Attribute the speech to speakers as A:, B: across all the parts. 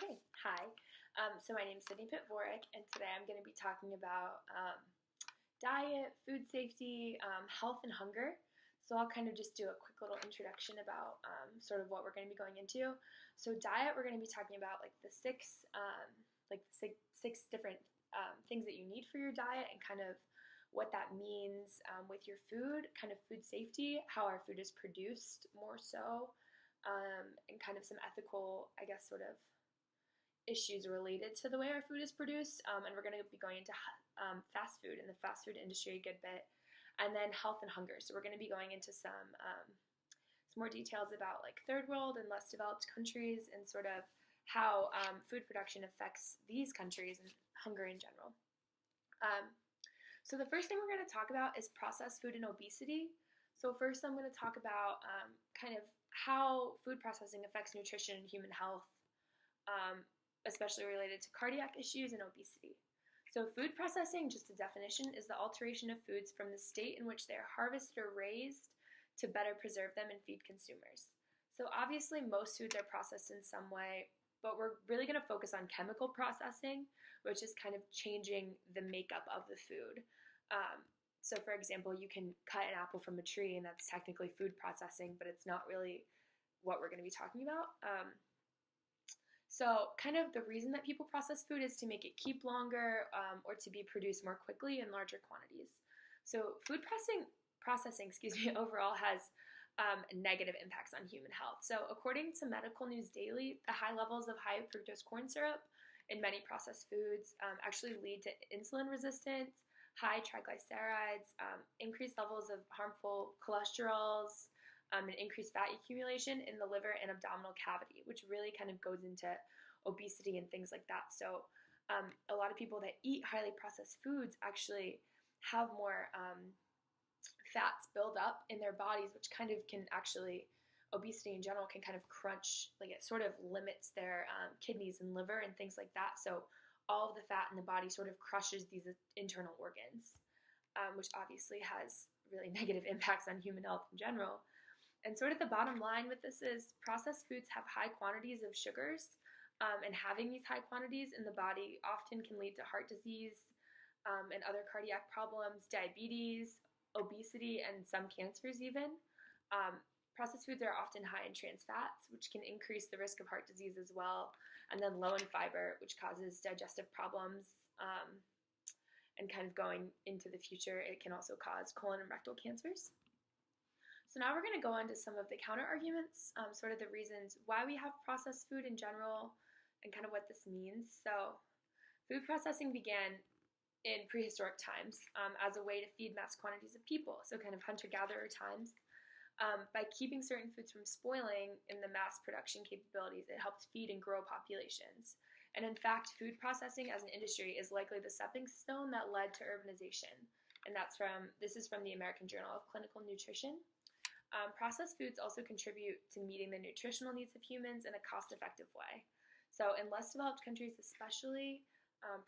A: Okay, hi. So my name is Sydney Pittvorick, and today I'm going to be talking about diet, food safety, health, and hunger. So I'll kind of just do a quick little introduction about sort of what we're going to be going into. So diet, we're going to be talking about like the six different things that you need for your diet, and kind of what that means with your food, kind of food safety, how our food is produced more so, and kind of some ethical, I guess, sort of issues related to the way our food is produced. And we're going to be going into fast food and the fast food industry a good bit, and then health and hunger. So we're going to be going into some more details about like third world and less developed countries, and sort of how food production affects these countries and hunger in general. So the first thing we're going to talk about is processed food and obesity. So first I'm going to talk about kind of how food processing affects nutrition and human health, especially related to cardiac issues and obesity. So food processing, just a definition, is the alteration of foods from the state in which they are harvested or raised to better preserve them and feed consumers. So obviously most foods are processed in some way, but we're really going to focus on chemical processing, which is kind of changing the makeup of the food. So for example, you can cut an apple from a tree, and that's technically food processing, but it's not really what we're going to be talking about. So kind of the reason that people process food is to make it keep longer, or to be produced more quickly in larger quantities. So food processing, overall has negative impacts on human health. So according to Medical News Daily, the high levels of high fructose corn syrup in many processed foods actually lead to insulin resistance, high triglycerides, increased levels of harmful cholesterols, and increased fat accumulation in the liver and abdominal cavity, which really kind of goes into obesity and things like that. So a lot of people that eat highly processed foods actually have more fats build up in their bodies, which kind of can actually, obesity in general can kind of crunch, like it sort of limits their kidneys and liver and things like that. So all of the fat in the body sort of crushes these internal organs, which obviously has really negative impacts on human health in general. And sort of the bottom line with this is processed foods have high quantities of sugars, and having these high quantities in the body often can lead to heart disease, and other cardiac problems, diabetes, obesity, and some cancers even. Processed foods are often high in trans fats, which can increase the risk of heart disease as well, and then low in fiber, which causes digestive problems, and kind of going into the future, it can also cause colon and rectal cancers. So now we're going to go on to some of the counter arguments, sort of the reasons why we have processed food in general, and kind of what this means. So food processing began in prehistoric times as a way to feed mass quantities of people, so kind of hunter-gatherer times. By keeping certain foods from spoiling in the mass production capabilities, it helped feed and grow populations. And in fact, food processing as an industry is likely the stepping stone that led to urbanization. And this is from the American Journal of Clinical Nutrition. Processed foods also contribute to meeting the nutritional needs of humans in a cost-effective way. So in less developed countries especially,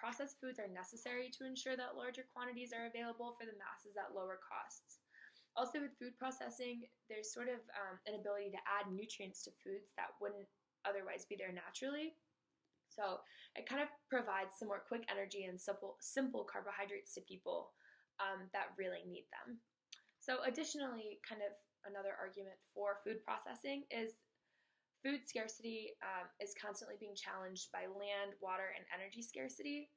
A: processed foods are necessary to ensure that larger quantities are available for the masses at lower costs. Also with food processing, there's sort of an ability to add nutrients to foods that wouldn't otherwise be there naturally. So it kind of provides some more quick energy and simple carbohydrates to people that really need them. So additionally, kind of another argument for food processing is food scarcity is constantly being challenged by land, water, and energy scarcity.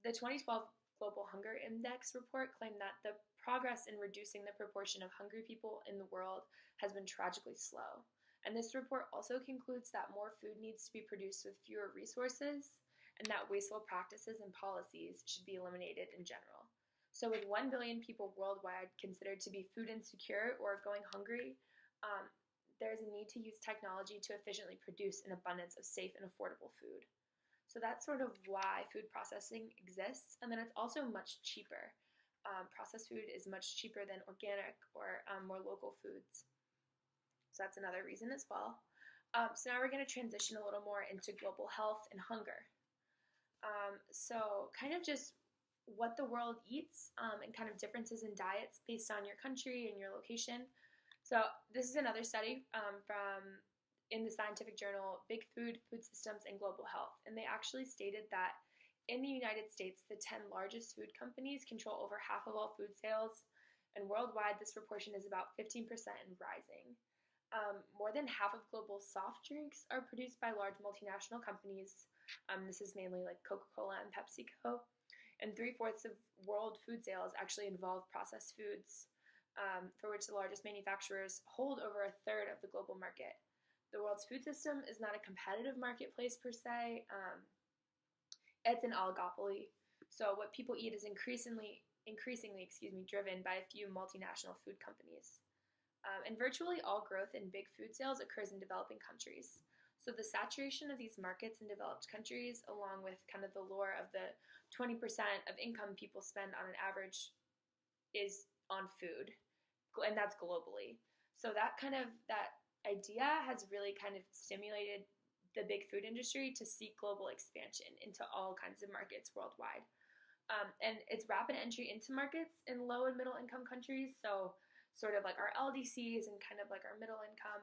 A: The 2012 Global Hunger Index report claimed that the progress in reducing the proportion of hungry people in the world has been tragically slow. And this report also concludes that more food needs to be produced with fewer resources, and that wasteful practices and policies should be eliminated in general. So with 1 billion people worldwide considered to be food insecure or going hungry, there's a need to use technology to efficiently produce an abundance of safe and affordable food. So that's sort of why food processing exists. And then it's also much cheaper. Processed food is much cheaper than organic or more local foods. So that's another reason as well. So now we're going to transition a little more into global health and hunger. So kind of just what the world eats, and kind of differences in diets based on your country and your location. So this is another study from in the scientific journal Big Food, Food Systems, and Global Health. And they actually stated that in the United States, the 10 largest food companies control over half of all food sales, and worldwide, this proportion is about 15% and rising. More than half of global soft drinks are produced by large multinational companies. This is mainly like Coca-Cola and PepsiCo. And 3/4 of world food sales actually involve processed foods, for which the largest manufacturers hold over a third of the global market. The world's food system is not a competitive marketplace per se. It's an oligopoly. So what people eat is increasingly, driven by a few multinational food companies. And virtually all growth in big food sales occurs in developing countries. So the saturation of these markets in developed countries, along with kind of the lure of the 20% of income people spend on an average is on food, and that's globally. So that idea has really kind of stimulated the big food industry to seek global expansion into all kinds of markets worldwide. And its rapid entry into markets in low and middle income countries, so sort of like our LDCs and kind of like our middle income,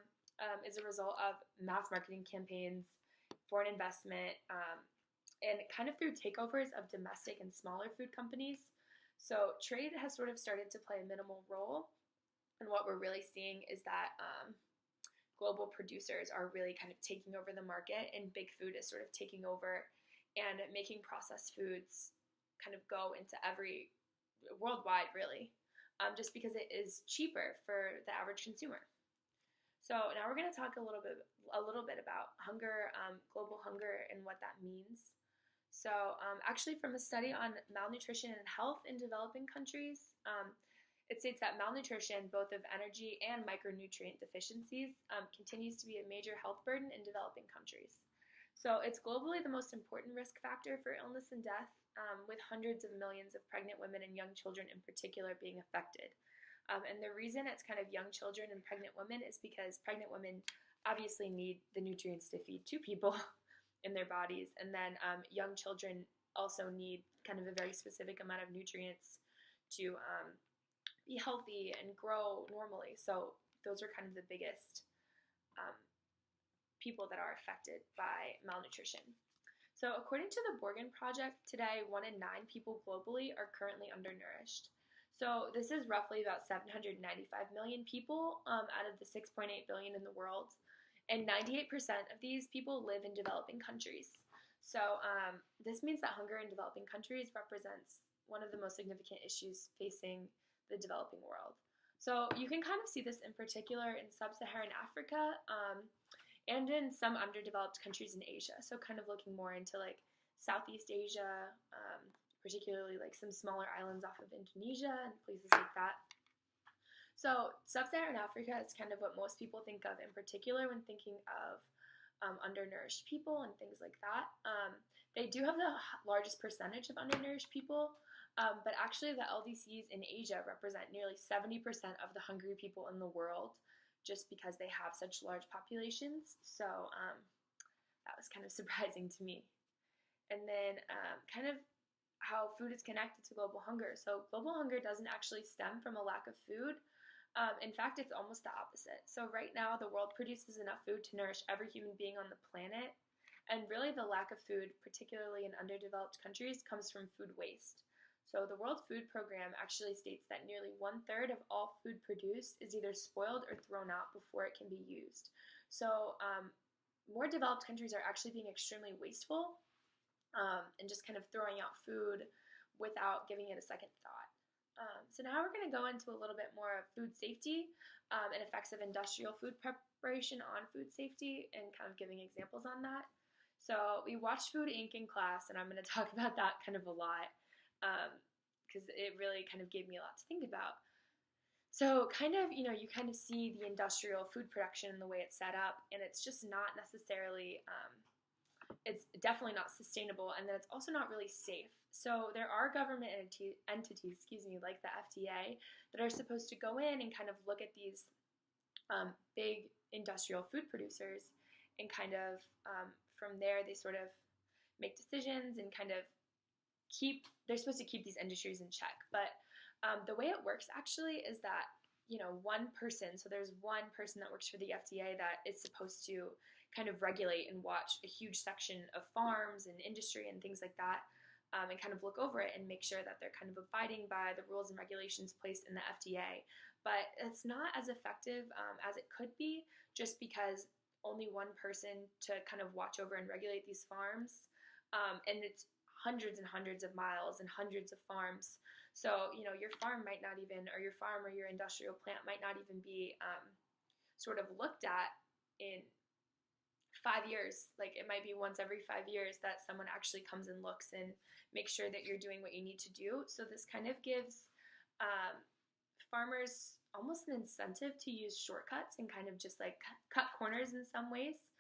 A: is a result of mass marketing campaigns, foreign investment, and kind of through takeovers of domestic and smaller food companies. So trade has sort of started to play a minimal role, and what we're really seeing is that global producers are really kind of taking over the market, and big food is sort of taking over and making processed foods kind of go into every worldwide, really, just because it is cheaper for the average consumer. So now we're going to talk a little bit about hunger, global hunger, and what that means. So actually, from a study on malnutrition and health in developing countries, it states that malnutrition, both of energy and micronutrient deficiencies, continues to be a major health burden in developing countries. So it's globally the most important risk factor for illness and death, with hundreds of millions of pregnant women and young children in particular being affected. And the reason it's kind of young children and pregnant women is because pregnant women obviously need the nutrients to feed two people in their bodies, and then young children also need kind of a very specific amount of nutrients to be healthy and grow normally. So those are kind of the biggest people that are affected by malnutrition. So according to the Borgen Project, today 1 in 9 people globally are currently undernourished. So this is roughly about 795 million people out of the 6.8 billion in the world, and 98% of these people live in developing countries. So this means that hunger in developing countries represents one of the most significant issues facing the developing world. So you can kind of see this in particular in sub-Saharan Africa and in some underdeveloped countries in Asia. So kind of looking more into like Southeast Asia, particularly like some smaller islands off of Indonesia and places like that. So sub-Saharan Africa is kind of what most people think of in particular when thinking of undernourished people and things like that. They do have the largest percentage of undernourished people, but actually the LDCs in Asia represent nearly 70% of the hungry people in the world, just because they have such large populations. So that was kind of surprising to me. And then kind of how food is connected to global hunger. So global hunger doesn't actually stem from a lack of food. In fact, it's almost the opposite. So right now, the world produces enough food to nourish every human being on the planet. And really, the lack of food, particularly in underdeveloped countries, comes from food waste. So the World Food Program actually states that nearly 1/3 of all food produced is either spoiled or thrown out before it can be used. So more developed countries are actually being extremely wasteful and just kind of throwing out food without giving it a second thought. So now we're going to go into a little bit more of food safety and effects of industrial food preparation on food safety, and kind of giving examples on that. So we watched Food Inc. in class, and I'm going to talk about that kind of a lot because it really kind of gave me a lot to think about. So kind of, you kind of see the industrial food production and the way it's set up, and it's just not necessarily it's definitely not sustainable, and then it's also not really safe. So there are government entities, like the FDA, that are supposed to go in and kind of look at these big industrial food producers, and kind of from there they sort of make decisions and kind of they're supposed to keep these industries in check. But the way it works actually is that one person, so there's one person that works for the FDA that is supposed to kind of regulate and watch a huge section of farms and industry and things like that, and kind of look over it and make sure that they're kind of abiding by the rules and regulations placed in the FDA. But it's not as effective as it could be, just because only one person to kind of watch over and regulate these farms, and it's hundreds and hundreds of miles and hundreds of farms. So, your farm might not even, or your farm or your industrial plant might not even be sort of looked at in 5 years. Like, it might be once every 5 years that someone actually comes and looks and makes sure that you're doing what you need to do. So this kind of gives farmers almost an incentive to use shortcuts and kind of just like cut corners in some ways.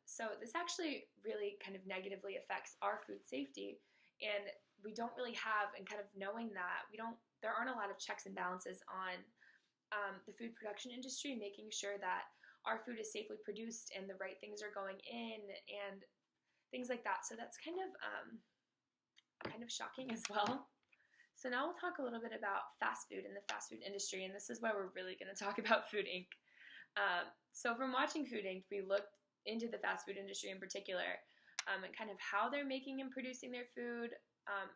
A: So this actually really kind of negatively affects our food safety, and we don't really have, and kind of knowing that there aren't a lot of checks and balances on the food production industry, making sure that our food is safely produced and the right things are going in and things like that. So that's kind of shocking as well. So now we'll talk a little bit about fast food and the fast food industry, and this is why we're really going to talk about Food Inc. So from watching Food Inc., we looked into the fast food industry in particular, and kind of how they're making and producing their food,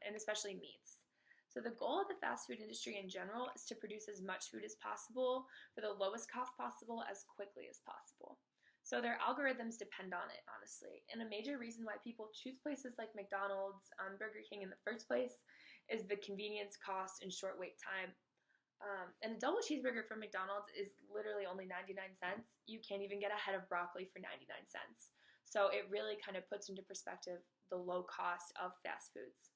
A: and especially meats. So the goal of the fast food industry in general is to produce as much food as possible for the lowest cost possible as quickly as possible. So their algorithms depend on it, honestly. And a major reason why people choose places like McDonald's, Burger King in the first place is the convenience, cost, and short wait time. And a double cheeseburger from McDonald's is literally only 99 cents. You can't even get a head of broccoli for 99 cents. So it really kind of puts into perspective the low cost of fast foods.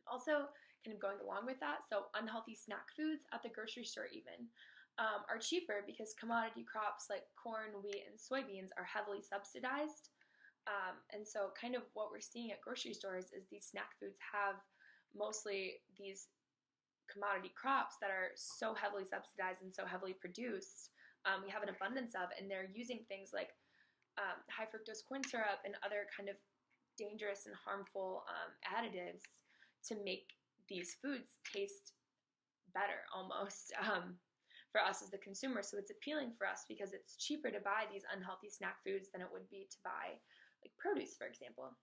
A: Also, kind of going along with that, so unhealthy snack foods at the grocery store even are cheaper because commodity crops like corn, wheat, and soybeans are heavily subsidized. And so kind of what we're seeing at grocery stores is these snack foods have mostly these commodity crops that are so heavily subsidized and so heavily produced, we have an abundance of, and they're using things like high fructose corn syrup and other kind of dangerous and harmful additives to make these foods taste better almost for us as the consumer. So it's appealing for us because it's cheaper to buy these unhealthy snack foods than it would be to buy like produce, for example.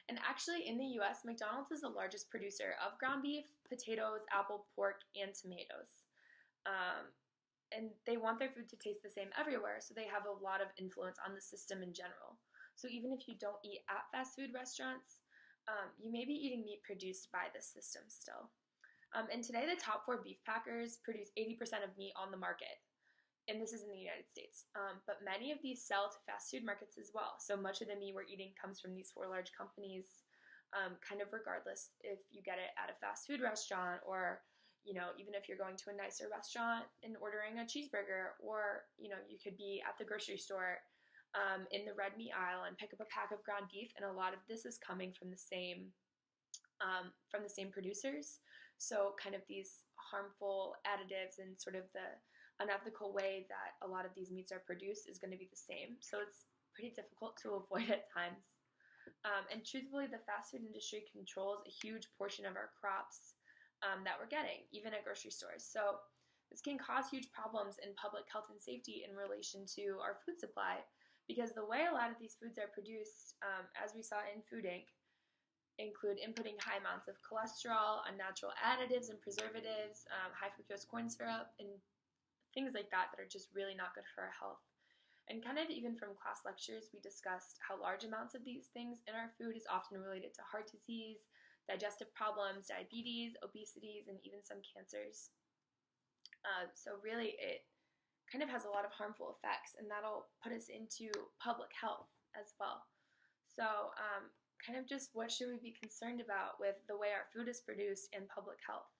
A: And actually, in the US, McDonald's is the largest producer of ground beef, potatoes, apple, pork, and tomatoes. And they want their food to taste the same everywhere, so they have a lot of influence on the system in general. So even if you don't eat at fast food restaurants, you may be eating meat produced by this system still. And today, the top 4 beef packers produce 80% of meat on the market. And this is in the United States. But many of these sell to fast food markets as well. So much of the meat we're eating comes from these 4 large companies, kind of regardless if you get it at a fast food restaurant or, even if you're going to a nicer restaurant and ordering a cheeseburger, or, you could be at the grocery store in the red meat aisle and pick up a pack of ground beef. And a lot of this is coming from the same producers. So kind of these harmful additives and sort of the unethical way that a lot of these meats are produced is going to be the same. So it's pretty difficult to avoid at times. And truthfully, the fast food industry controls a huge portion of our crops that we're getting, even at grocery stores. So this can cause huge problems in public health and safety in relation to our food supply, because the way a lot of these foods are produced, as we saw in Food Inc., include inputting high amounts of cholesterol, unnatural additives and preservatives, high fructose corn syrup, and things like that are just really not good for our health. And kind of even from class lectures, we discussed how large amounts of these things in our food is often related to heart disease, digestive problems, diabetes, obesities, and even some cancers. So really it kind of has a lot of harmful effects, and that'll put us into public health as well. So kind of just what should we be concerned about with the way our food is produced and public health?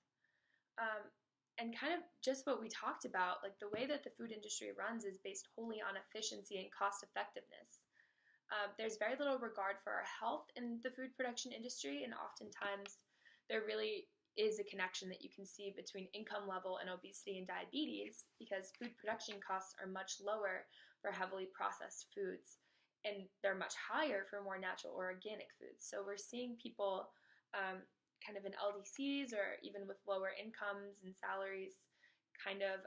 A: And kind of just what we talked about, like the way that the food industry runs is based wholly on efficiency and cost effectiveness. There's very little regard for our health in the food production industry, and oftentimes there really is a connection that you can see between income level and obesity and diabetes, because food production costs are much lower for heavily processed foods, and they're much higher for more natural or organic foods. So we're seeing people kind of in LDCs or even with lower incomes and salaries, kind of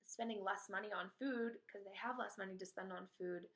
A: spending less money on food because they have less money to spend on food,